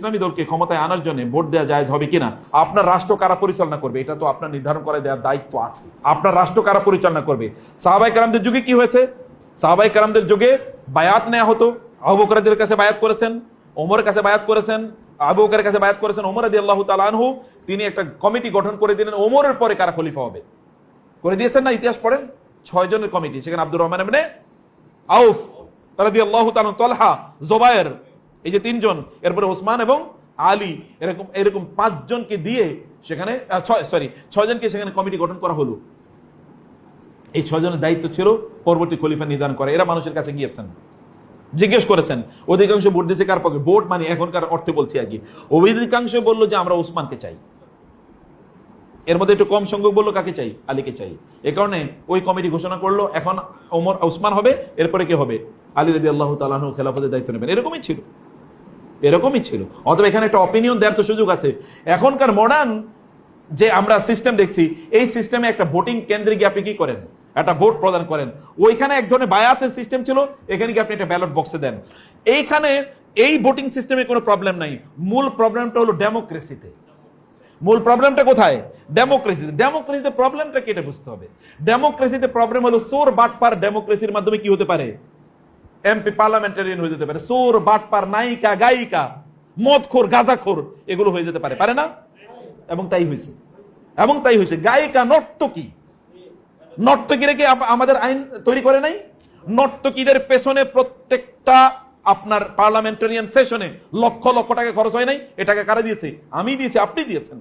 ইসলামী দলকে ক্ষমতায় আনার জন্য ভোট দেওয়া জায়েজ হবে কিনা, আপনার রাষ্ট্র কারা পরিচালনা করবে এটা তো আপনার নির্ধারণ করে দেওয়ার দায়িত্ব আছে। আপনার রাষ্ট্র কারা পরিচালনা করবে? সাহাবায়ে কেরামদের যুগে কি হয়েছে? সাহাবায়ে কেরামদের যুগে বায়াত নেওয়া হতো। আবু বকরের কাছে বায়াত করেছেন, ওমরের কাছে বায়াত করেছেন, আবু বকরের কাছে বায়াত করেছেন ওমর রাদিয়াল্লাহু তাআলা আনহু। তিনি একটা কমিটি গঠন করে দিলেন ওমরের পরে কারা খলিফা হবে, করে দিয়েছেন না? ইতিহাস পড়েন, 6 জনের কমিটি। সেখানে আব্দুর রহমান ইবনে আউফ রাদিয়াল্লাহু তাআলা, তালহা, জুবায়ের, এই যে 3 জন, এরপরে ওসমান এবং আলী, এরকম 5 জনকে দিয়ে সেখানে 6 জনকে সেখানে কমিটি গঠন করা হলো। এই 6 জনের দায়িত্ব ছিল পরবর্তী খলিফা নির্ধারণ করা। এরা মানুষের কাছে গিয়েছেন, জিজ্ঞেস করেছেন, অধিকাংশ ভোট দিয়েছে কার পক্ষে? ভোট মানে এখনকার অর্থে বলছি আর কি। অধিকাংশ বললো যে আমরা ওসমানকে চাই। এর মধ্যে একটু কম সংখ্যক বললো কাকে চাই? আলীকে চাই। এ কারণে ওই কমিটি ঘোষণা করলো এখন ওসমান হবে, এরপরে কে হবে? আলী রাদিয়াল্লাহু তাআলা আনহু খেলাফতের দায়িত্ব নেবেন। এরকমই ছিল। অথবা এখানে একটা অপিনিয়ন দেওয়ার তো সুযোগ আছে। এখনকার মডার্ন যে আমরা সিস্টেম দেখছি, এই সিস্টেমে একটা ভোটিং কেন্দ্রে গিয়ে আপনি কি করেন? একটা ভোট প্রদান করেন। ওইখানে এক ধরনের বায়াতের সিস্টেম ছিল, এখানে গিয়ে আপনি একটা ব্যালট বক্সে দেন। এইখানে এই ভোটিং সিস্টেমে কোনো প্রবলেম নাই। মূল প্রবলেমটা হলো ডেমোক্রেসিতে। মূল প্রবলেমটা কোথায়? ডেমোক্রেসিতে। ডেমোক্রেসিতে প্রবলেমটা কেটে বুঝতে হবে। ডেমোক্রেসিতে প্রবলেম হলো চোর বাটপার ডেমোক্রেসির মাধ্যমে কি হতে পারে? এমপি, পার্লামেন্টারিয়ান হয়ে যেতে পারে। চোর বাটপার, নায়িকা, গায়িকা, মদখোর, গাঁজাখোর, এগুলো হয়ে যেতে পারে, পারে না? এবং তাই হয়েছে। গায়িকা, নর্তকীরা কি আমাদের আইন তৈরি করে নাই? নর্তকীদের পেছনে প্রত্যেকটা আপনার পার্লামেন্টারিয়ান সেশনে লক্ষ লক্ষ টাকা খরচ হয় নাই। এ টাকা কারা দিয়েছে? আমি দিয়েছি, আপনি দিয়েছেন।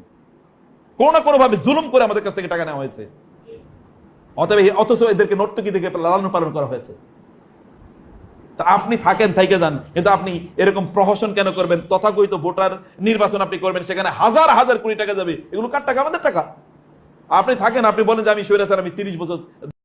কোনো না কোনো ভাবে জুলুম করে আমাদের কাছ থেকে টাকা নেওয়া হয়েছে। অথচ এদেরকে নর্তকী থেকে লালন পালন করা হয়েছে। তা আপনি থাকেন, থাইকে যান, কিন্তু আপনি এরকম প্রহসন কেন করবেন? তথাকথিত ভোটার নির্বাচন আপনি করবেন, সেখানে হাজার হাজার কোটি টাকা যাবে। এগুলো কার টাকা? আমাদের টাকা। আপনি থাকেন, আপনি বলেন যে আমি স্বৈরাচার, আমি 30 বছর